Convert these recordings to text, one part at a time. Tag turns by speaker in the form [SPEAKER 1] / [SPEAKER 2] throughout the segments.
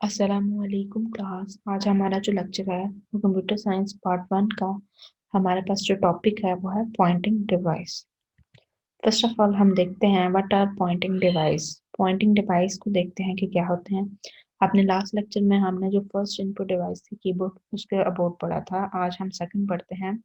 [SPEAKER 1] अस्सलामुअलैकुम क्लास। आज हमारा जो लेक्चर है वो कंप्यूटर साइंस पार्ट 1 का। हमारे पास जो टॉपिक है वो है pointing device. First of all हम देखते हैं what are pointing device. Pointing device को देखते हैं कि क्या होते हैं। अपने लास्ट लेक्चर में हमने जो फर्स्ट इनपुट डिवाइस थी कीबोर्ड उसके अबाउट पढ़ा था। आज हम सेकंड पढ़ते हैं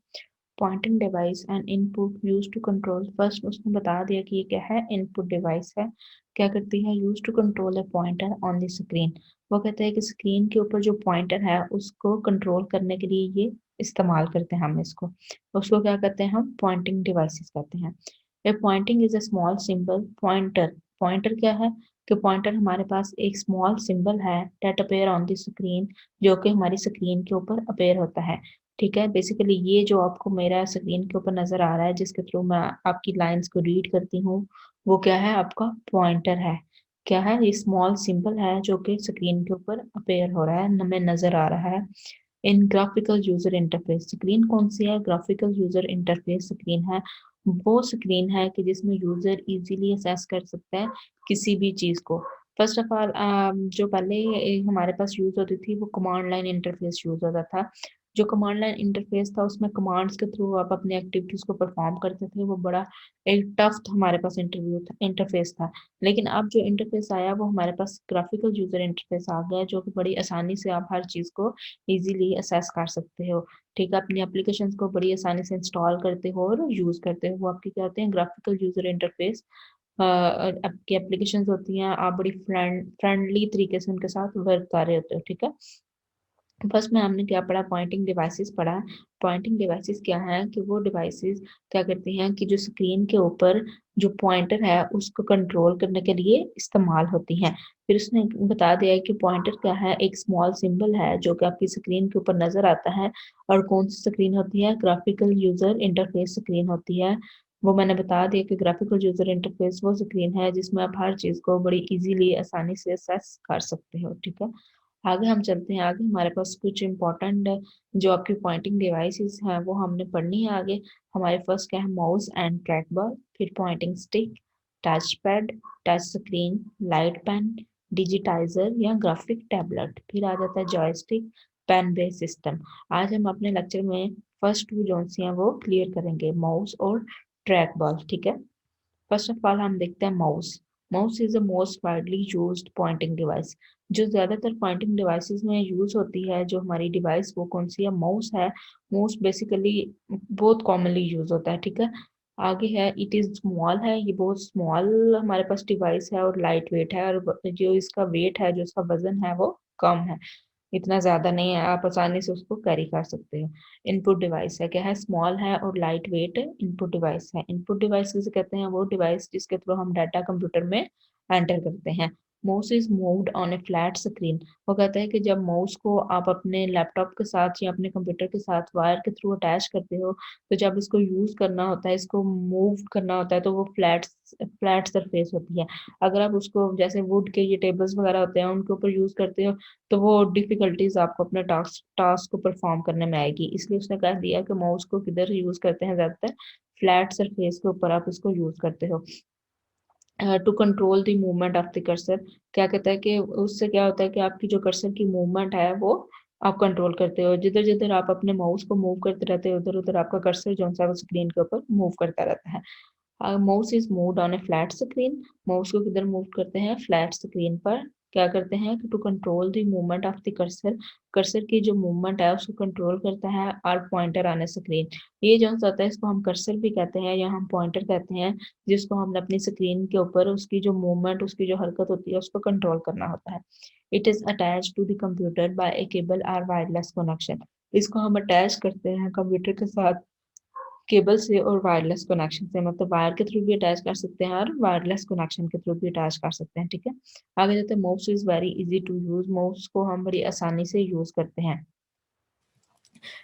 [SPEAKER 1] pointing device and input use to control. First उसने बता दिया कि ये क्या है, इनपुट डिवाइस है। क्या करती है, use to control a pointer on the screen. वो कहते हैं कि स्क्रीन के ऊपर जो पॉइंटर है उसको कंट्रोल करने के लिए ये इस्तेमाल करते हैं हम इसको। उसको क्या कहते हैं, हम पॉइंटिंग डिवाइसेस कहते हैं। A pointing is a small symbol pointer. Pointer क्या है कि पॉइंटर हमारे पास एक स्मॉल सिंबल है that appear on the screen, जो कि हमारी स्क्रीन के ऊपर अपेयर होता है। ठीक है, बेसिकली ये जो आपको मेरा स्क्रीन के ऊपर नजर आ रहा है जिसके थ्रू मैं आपकी लाइंस को रीड करती हूँ, वो क्या है, आपका पॉइंटर है। क्या है, ये स्मॉल सिंबल है जो कि स्क्रीन के ऊपर अपेयर हो रहा है, हमें नजर आ रहा है। इन ग्राफिकल यूजर इंटरफेस, स्क्रीन कौन सी है, ग्राफिकल यूजर इंटरफेस स्क्रीन है। वो स्क्रीन है कि जिसमें यूजर इजीली असेस कर सकता है किसी भी चीज को। फर्स्ट ऑफ ऑल जो पहले हमारे पास यूज होती थी वो कमांड लाइन इंटरफेस यूज होता था। जो कमांड लाइन इंटरफेस था उसमें कमांड्स के थ्रू आप अपनी एक्टिविटीज को परफॉर्म करते थे। वो बड़ा एक टफ हमारे पास इंटरफेस था। लेकिन अब जो इंटरफेस आया वो हमारे पास ग्राफिकल यूजर इंटरफेस आ गया, जो कि बड़ी आसानी से आप हर चीज को इजीली असेस कर सकते हो। ठीक है, अपनी एप्लीकेशंस को बड़ी आसानी से इंस्टॉल करते हो और यूज करते हो। वो आपकी क्या होते हैं, ग्राफिकल यूजर इंटरफेस। आपकी एप्लीकेशंस होती हैं, आप बड़ी फ्रेंडली तरीके से उनके साथ वर्क कर रहे होते हो। ठीक है, फर्स्ट में हमने क्या पढ़ा, पॉइंटिंग डिवाइसेस पढ़ा। पॉइंटिंग डिवाइसेस क्या है कि वो डिवाइसेस क्या करती हैं कि जो स्क्रीन के ऊपर जो पॉइंटर है उसको कंट्रोल करने के लिए इस्तेमाल होती हैं। फिर उसने बता दिया है कि पॉइंटर क्या है, एक स्मॉल सिंबल है जो कि आपकी स्क्रीन के ऊपर नजर आता है। और कौन सी स्क्रीन होती है, ग्राफिकल यूजर इंटरफेस स्क्रीन होती है। वो मैंने बता दिया कि ग्राफिकल यूजर इंटरफेस वो स्क्रीन है जिसमें आप हर चीज को बड़ी इजीली आसानी से एक्सेस कर सकते हो। ठीक है, आगे हम चलते हैं। आगे हमारे पास कुछ इंपॉर्टेंट जो आपकी पॉइंटिंग डिवाइसेस हैं वो हमने पढ़नी है आगे। हमारे पास क्या है, माउस एंड ट्रैक बॉल, फिर pointing stick, touch pad, touch screen, light pen, digitizer या ग्राफिक टैबलेट, फिर आ जाता है जॉयस्टिक, पेन बेस्ड सिस्टम। आज हम अपने लेक्चर में फर्स्ट टू जो हैं वो क्लियर करेंगे, माउस और ट्रैक बॉल। ठीक है, फर्स्ट ऑफ ऑल हम देखते हैं mouse. Mouse is the most widely used pointing device. जो ज्यादातर पॉइंटिंग डिवाइसेस में यूज होती है जो हमारी डिवाइस वो कौन सी है, माउस है। माउस बेसिकली बहुत कॉमनली यूज होता है। ठीक है, आगे है, इट इज स्मॉल है, ये बहुत स्मॉल हमारे पास डिवाइस है और लाइट वेट है। और जो इसका वेट है, जो इसका वजन है वो कम है, इतना ज्यादा नहीं है, आप आसानी से उसको कैरी कर सकते हो। इनपुट डिवाइस है, क्या है, स्मॉल है और लाइट वेट इनपुट डिवाइस है। इनपुट डिवाइस किसे कहते हैं, वो डिवाइस जिसके थ्रू हम डाटा कंप्यूटर में एंटर करते हैं। Mouse is moved on A flat screen. वो कहता है कि जब माउस को आप अपने लैपटॉप के साथ या अपने कंप्यूटर के साथ वायर के थ्रू अटैच करते हो, तो जब इसको यूज करना होता है, इसको मूव करना होता है, तो वो फ्लैट फ्लैट सरफेस होती है। अगर आप उसको जैसे वुड के ये टेबल्स वगैरह होते हैं उनके ऊपर यूज करते हो, तो वो डिफिकल्टीज आपको अपने टास्क टास्क को परफॉर्म करने में आएगी। इसलिए उसने कह दिया कि माउस को किधर यूज करते हैं, ज्यादातर फ्लैट सरफेस के ऊपर आप इसको यूज करते हो। To control the movement of the cursor, क्या कहता है कि उससे क्या होता है कि आपकी जो कर्सर की मूवमेंट है वो आप कंट्रोल करते हो। जिधर जिधर आप अपने माउस को मूव करते रहते हो उधर उधर आपका कर्सर जो है वो स्क्रीन के ऊपर मूव करता रहता है। Mouse is moved on A flat screen. Mouse को किधर मूव करते हैं, फ्लैट स्क्रीन पर। क्या करते हैं कि to control the movement of the cursor, cursor की जो मूवमेंट है उसको कंट्रोल करता है और पॉइंटर ऑन ए स्क्रीन। ये जो होता है इसको हम कर्सर भी कहते हैं या हम पॉइंटर कहते हैं, जिसको हमने अपनी स्क्रीन के ऊपर उसकी जो मूवमेंट, उसकी जो हरकत होती है उसको कंट्रोल करना होता है। It is attach to the computer by a cable और वायरलेस कनेक्शन। इसको हम अटैच करते हैं कंप्यूटर के साथ केबल से और वायरलेस कनेक्शन से, मतलब वायर के थ्रू भी अटैच कर सकते हैं और वायरलेस कनेक्शन के थ्रू भी अटैच कर सकते हैं। ठीक है, आगे जाते हैं, mouse is very easy to use. Mouse को हम बड़ी आसानी से यूज करते हैं।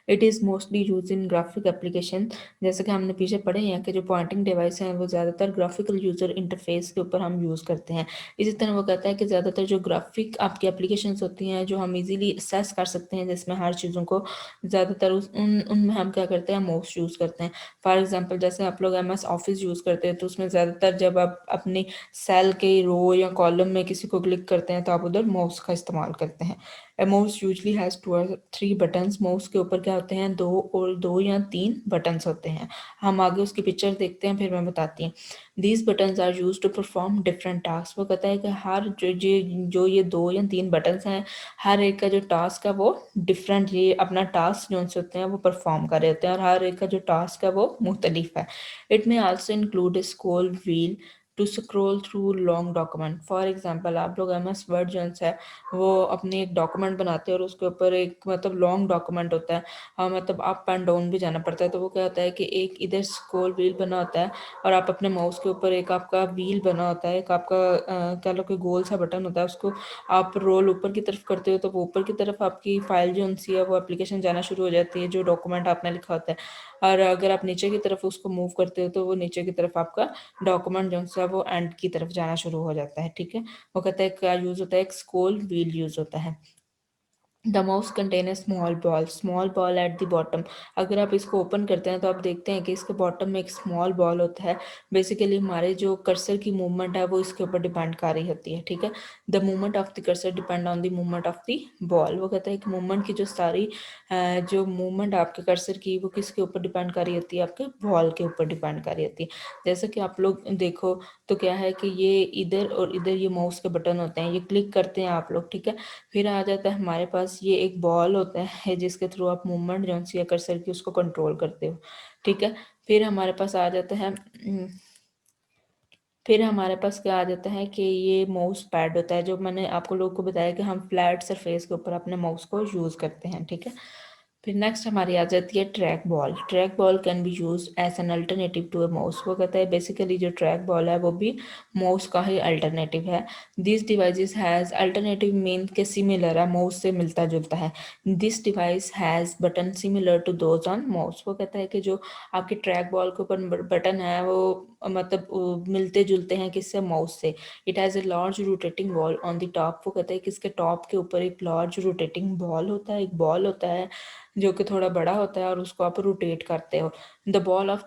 [SPEAKER 1] It is mostly use in graphic application. जैसे कि हमने पीछे पढ़े हैं कि जो पॉइंटिंग डिवाइस हैं वो ज़्यादातर ग्राफिकल यूज़र इंटरफेस के ऊपर हम यूज़ करते हैं। इसी तरह वो कहता है कि ज़्यादातर जो ग्राफिक आपकी एप्लीकेशंस होती हैं जो हम इजीली एक्सेस कर सकते हैं, जिसमें हर चीज़ों को ज़्यादातर उनमें हम क्या करते हैं, माउस यूज़ करते हैं। फॉर एग्जांपल जैसे आप लोग एमएस ऑफिस यूज़ करते हैं तो उसमें ज़्यादातर जब आप अपनी सेल के रो या कॉलम में किसी को क्लिक करते हैं तो आप उधर माउस का इस्तेमाल करते हैं। A mouse usually has 2 or 3 buttons। Mouse के ऊपर क्या होते हैं, दो या तीन बटन्स होते हैं। हम आगे उसकी पिक्चर देखते हैं फिर मैं बताती हूँ। These buttons are used to perform different tasks। वो कहता है कि हर जो ये दो या तीन बटन्स हैं, हर एक का जो टास्क है वो डिफरेंट, ये अपना टास्क जो से होते हैं वो परफॉर्म कर रहे होते हैं और हर एक का जो टास्क है वो मुख्तलिफ है। It may also include scroll wheel to scroll through long document. For example आप लोग एम एस वर्ड जो है वो अपनी एक डॉक्यूमेंट बनाते हैं और उसके ऊपर एक मतलब लॉन्ग डॉक्यूमेंट होता है। हाँ, मतलब अप एंड डाउन भी जाना पड़ता है। तो वो क्या होता है कि एक इधर स्क्रॉल व्हील बना होता है और आप अपने माउस के ऊपर एक आपका व्हील बना होता है, एक आपका कह लो कि गोल सा बटन होता है, उसको आप रोल ऊपर की तरफ करते हो तो वो ऊपर की तरफ आपकी फाइल जो सी है वो एप्लीकेशन जाना शुरू हो जाती है, जो डॉक्यूमेंट आपने लिखा होता है। और अगर आप नीचे की तरफ उसको मूव करते हो तो वो नीचे की तरफ आपका डॉक्यूमेंट जो सा वो एंड की तरफ जाना शुरू हो जाता है। ठीक है, वो कहता है क्या यूज़ होता है, एक स्क्रॉल व्हील यूज़ होता है। The mouse contain a small ball at the bottom. अगर आप इसको ओपन करते हैं तो आप देखते हैं कि इसके बॉटम में एक स्मॉल बॉल होता है। बेसिकली हमारे जो कर्सर की मूवमेंट है वो इसके ऊपर डिपेंड कर रही होती है। ठीक है, the movement of the cursor depend on the movement of the ball. वो कहता है कि मूवमेंट की जो सारी जो मूवमेंट आपके कर्सर की वो किसके ऊपर डिपेंड कर रही होती है, आपके बॉल के ऊपर डिपेंड कर रही होती है। जैसे कि आप लोग देखो तो क्या है कि ये इधर और इधर ये माउस के बटन होते हैं, ये क्लिक करते हैं आप लोग। ठीक है, फिर आ जाता है हमारे पास ये एक बॉल होता है जिसके थ्रू आप मूवमेंट जो सी है कर्सर की उसको कंट्रोल करते हो। ठीक है, फिर हमारे पास आ जाता है फिर हमारे पास क्या आ जाता है कि ये माउस पैड होता है, जो मैंने आपको लोगों को बताया कि हम फ्लैट सरफेस के ऊपर अपने माउस को यूज़ करते हैं। ठीक है, फिर नेक्स्ट हमारी आ जाती है track ball. Track ball can be use as an alternative to a mouse. वो कहता है बेसिकली जो ट्रैक बॉल है वो भी माउस का ही अल्टरनेटिव है। This device has alternative mean के सिमिलर है, माउस से मिलता जुलता है। This device has button similar to those on mouse. वो कहता है कि जो आपके ट्रैक बॉल के ऊपर बटन है वो मतलब मिलते जुलते हैं किससे, माउस से। It has a large rotating ball on the top. वो कहता है कि इसके टॉप के ऊपर एक लार्ज रोटेटिंग बॉल होता है, एक बॉल होता है जो कि थोड़ा बड़ा होता है और उसको आप रोटेट करते हो। The body of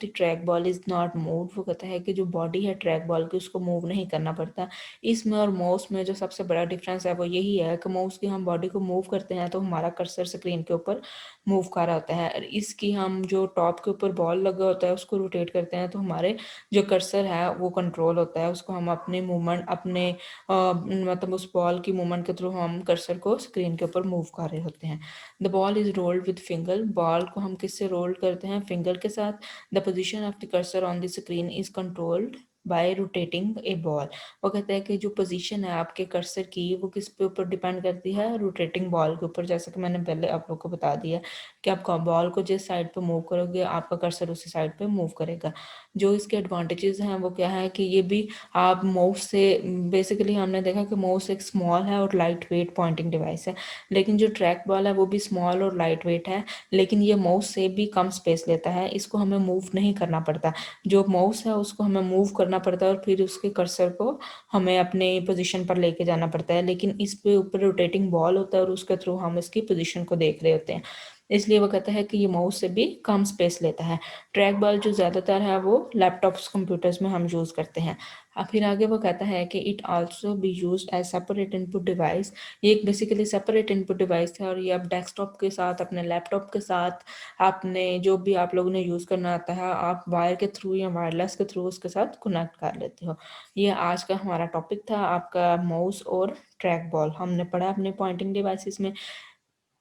[SPEAKER 1] the track ball is not move. वो कहता है कि जो बॉडी है ट्रैक बॉल की उसको मूव नहीं करना पड़ता। इसमें और माउस में जो सबसे बड़ा डिफरेंस है वो यही है कि माउस की हम बॉडी को मूव करते हैं तो हमारा कर्सर स्क्रीन के ऊपर मूव कर रहा होता है, और इसकी हम जो टॉप के ऊपर बॉल लगा होता है उसको रोटेट करते हैं तो हमारे जो कर्सर है वो कंट्रोल होता है, उसको हम अपने मूवमेंट अपने मतलब उस बॉल की मूवमेंट के थ्रू हम कर्सर को स्क्रीन के ऊपर मूव कर रहे होते हैं। The ball is rolled with finger. Ball को हम किससे रोल करते हैं, फिंगर के साथ। The position of the cursor on the screen is controlled by rotating A ball. वो कहते हैं कि जो पोजीशन है आपके कर्सर की वो किस पे ऊपर डिपेंड करती है, रोटेटिंग बॉल के ऊपर। जैसे कि मैंने पहले आप लोग को बता दिया कि आप बॉल को जिस साइड पे मूव करोगे आपका कर्सर उसी साइड पे मूव करेगा। जो इसके एडवांटेजेस हैं वो क्या है कि ये भी आप माउस से बेसिकली हमने देखा कि माउस एक स्मॉल है और लाइट वेट पॉइंटिंग डिवाइस है, लेकिन जो ट्रैक बॉल है वो भी स्मॉल और लाइट वेट है, लेकिन ये माउस से भी कम स्पेस लेता है, इसको हमें मूव नहीं करना पड़ता। जो माउस है उसको हमें मूव करना पड़ता है और फिर उसके कर्सर को हमें अपने पोजीशन पर लेके जाना पड़ता है, लेकिन इस पे ऊपर रोटेटिंग बॉल होता है और उसके थ्रू हम इसकी पोजीशन को देख रहे होते हैं, इसलिए वो कहता है कि ये माउस से भी कम स्पेस लेता है। ट्रैक बॉल जो ज़्यादातर है वो लैपटॉप्स कंप्यूटर्स में हम यूज़ करते हैं। अब फिर आगे वो कहता है कि it also be used as separate input device. ये एक बेसिकली सेपरेट इनपुट डिवाइस है और ये आप डेस्कटॉप के साथ, अपने लैपटॉप के साथ, आपने जो भी आप लोगों ने यूज़ करना आता है आप वायर के थ्रू या वायरलेस के थ्रू उसके साथ कनेक्ट कर लेते हो। ये आज का हमारा टॉपिक था, आपका माउस और ट्रैक बॉल हमने पढ़ा अपने पॉइंटिंग डिवाइसेस में।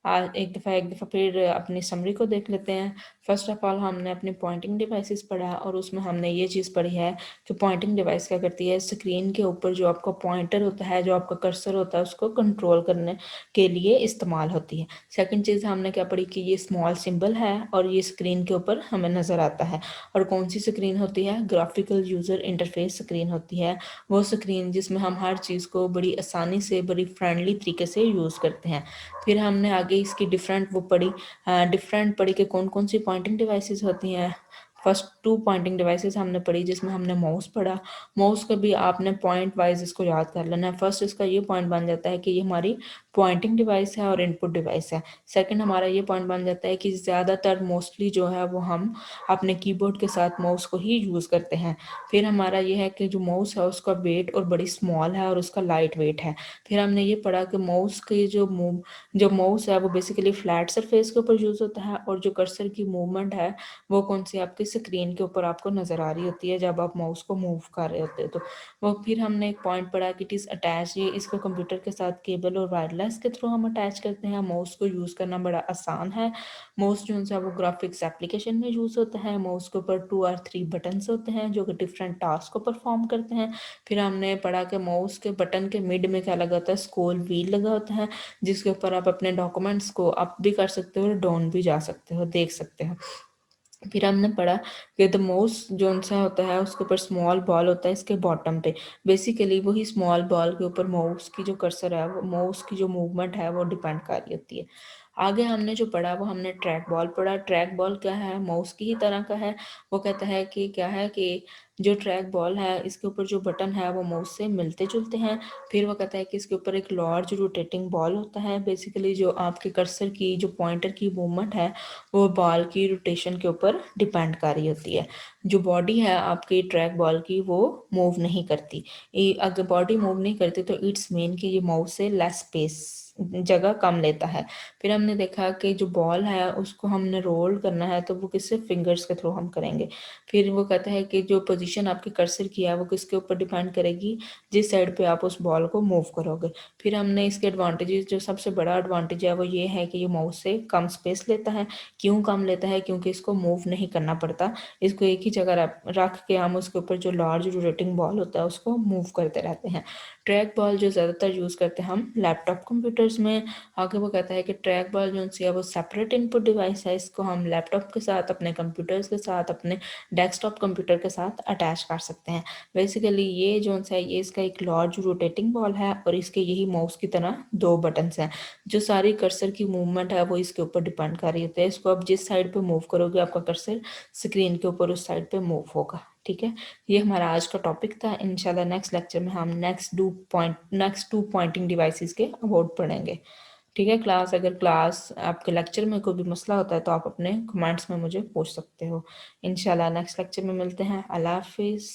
[SPEAKER 1] आज एक दफ़ा फिर अपनी समरी को देख लेते हैं। फर्स्ट ऑफ ऑल हमने अपने पॉइंटिंग डिवाइसेस पढ़ा और उसमें हमने ये चीज़ पढ़ी है कि पॉइंटिंग डिवाइस क्या करती है, स्क्रीन के ऊपर जो आपका पॉइंटर होता है, जो आपका कर्सर होता है, उसको कंट्रोल करने के लिए इस्तेमाल होती है। सेकंड चीज़ हमने क्या पढ़ी कि ये स्मॉल सिंबल है और ये स्क्रीन के ऊपर हमें नज़र आता है। और कौन सी स्क्रीन होती है, ग्राफिकल यूज़र इंटरफेस स्क्रीन होती है, वो स्क्रीन जिसमें हम हर चीज़ को बड़ी आसानी से, बड़ी फ्रेंडली तरीके से यूज़ करते हैं। फिर हमने आगे आगे इसकी डिफरेंट वो पढ़ी, डिफरेंट पढ़ी कि कौन कौन सी पॉइंटिंग डिवाइसेस होती हैं। फर्स्ट 2 पॉइंटिंग डिवाइसेस हमने पढ़ी, जिसमें हमने माउस पढ़ा। माउस को भी आपने पॉइंट वाइज इसको याद कर लेना है। फर्स्ट इसका ये पॉइंट बन जाता है कि ये हमारी पॉइंटिंग डिवाइस है और इनपुट डिवाइस है। सेकंड हमारा ये पॉइंट बन जाता है कि ज़्यादातर मोस्टली जो है वो हम अपने कीबोर्ड के साथ माउस को ही यूज़ करते हैं। फिर हमारा ये है कि जो माउस है उसका वेट और बड़ी स्मॉल है और उसका लाइट वेट है। फिर हमने ये पढ़ा कि माउस की जो माउस है वो बेसिकली फ्लैट सरफेस के ऊपर यूज़ होता है, और जो कर्सर की मूवमेंट है वो कौन सी आपकी स्क्रीन के ऊपर आपको नज़र आ रही होती है जब आप माउस को मूव कर रहे होते हो। तो वो फिर हमने एक पॉइंट पढ़ा कि इट इज़ अटैच, ये इसको कंप्यूटर के साथ केबल और वायरलेस के थ्रू हम अटैच करते हैं। माउस को यूज़ करना बड़ा आसान है। माउस जो है वो ग्राफिक्स एप्लीकेशन में यूज़ होता है। माउस के ऊपर 2 और 3 बटन्स होते हैं जो कि डिफरेंट टास्क को परफॉर्म करते हैं। फिर हमने पढ़ा कि माउस के बटन के मिड में क्या लगा होता है, स्क्रॉल व्हील लगा होता है, जिसके ऊपर आप अपने डॉक्यूमेंट्स को अप भी कर सकते हो और डाउन भी जा सकते हो, देख सकते हो। फिर हमने पढ़ा कि द माउस जो सा होता है उसके ऊपर स्मॉल बॉल होता है इसके बॉटम पे। बेसिकली वही स्मॉल बॉल के ऊपर माउस की जो कर्सर है वो माउस की जो मूवमेंट है वो डिपेंड कर रही होती है। आगे हमने जो पढ़ा वो हमने ट्रैक बॉल पढ़ा। ट्रैक बॉल क्या है, माउस की ही तरह का है। वो कहता है कि क्या है कि जो ट्रैक बॉल है इसके ऊपर जो बटन है वो माउस से मिलते जुलते हैं। फिर वो कहता है कि इसके ऊपर एक लार्ज रोटेटिंग बॉल होता है। बेसिकली जो आपके कर्सर की जो पॉइंटर की मूवमेंट है वो बॉल की रोटेशन के ऊपर डिपेंड कर रही होती है। जो बॉडी है आपकी ट्रैक बॉल की वो मूव नहीं करती। अगर बॉडी मूव नहीं करती तो इट्स मीन कि ये माउस से लेस स्पेस जगह कम लेता है। फिर हमने देखा कि जो बॉल है उसको हमने रोल करना है तो वो किससे, फिंगर्स के थ्रू हम करेंगे। फिर वो कहता है कि जो पोजीशन आपके कर्सर की है वो किसके ऊपर डिपेंड करेगी, जिस साइड पे आप उस बॉल को मूव करोगे। फिर हमने इसके एडवांटेजेस, जो सबसे बड़ा एडवांटेज है वो ये है कि ये माउस से कम स्पेस लेता है। क्यों कम लेता है, क्योंकि इसको मूव नहीं करना पड़ता। इसको एक ही जगह रख के हम उसके ऊपर जो लार्ज रोटेटिंग बॉल होता है उसको मूव करते रहते हैं। ट्रैक बॉल जो ज़्यादातर यूज़ करते हैं हम लैपटॉप कंप्यूटर्स में। आगे वो कहता है कि ट्रैक बॉल जो है वो सेपरेट इनपुट डिवाइस है। इसको हम लैपटॉप के साथ, अपने कंप्यूटर्स के साथ, अपने डेस्कटॉप कंप्यूटर के साथ अटैच कर सकते हैं। बेसिकली ये जो है ये इसका एक लार्ज रोटेटिंग बॉल है और इसके यही माउस की तरह 2 बटन्स हैं। जो सारी कर्सर की मूवमेंट है वो इसके ऊपर डिपेंड कर रही होती है। इसको आप जिस साइड पे मूव करोगे आपका कर्सर स्क्रीन के ऊपर उस साइड पे मूव होगा। ठीक है, ये हमारा आज का टॉपिक था। इंशाल्लाह नेक्स्ट लेक्चर में हम नेक्स्ट टू पॉइंटिंग डिवाइसेस के अबाउट पढ़ेंगे। ठीक है क्लास, अगर क्लास आपके लेक्चर में कोई भी मसला होता है तो आप अपने कमेंट्स में मुझे पूछ सकते हो। इंशाल्लाह नेक्स्ट लेक्चर में मिलते हैं। अल्लाह हाफिज़।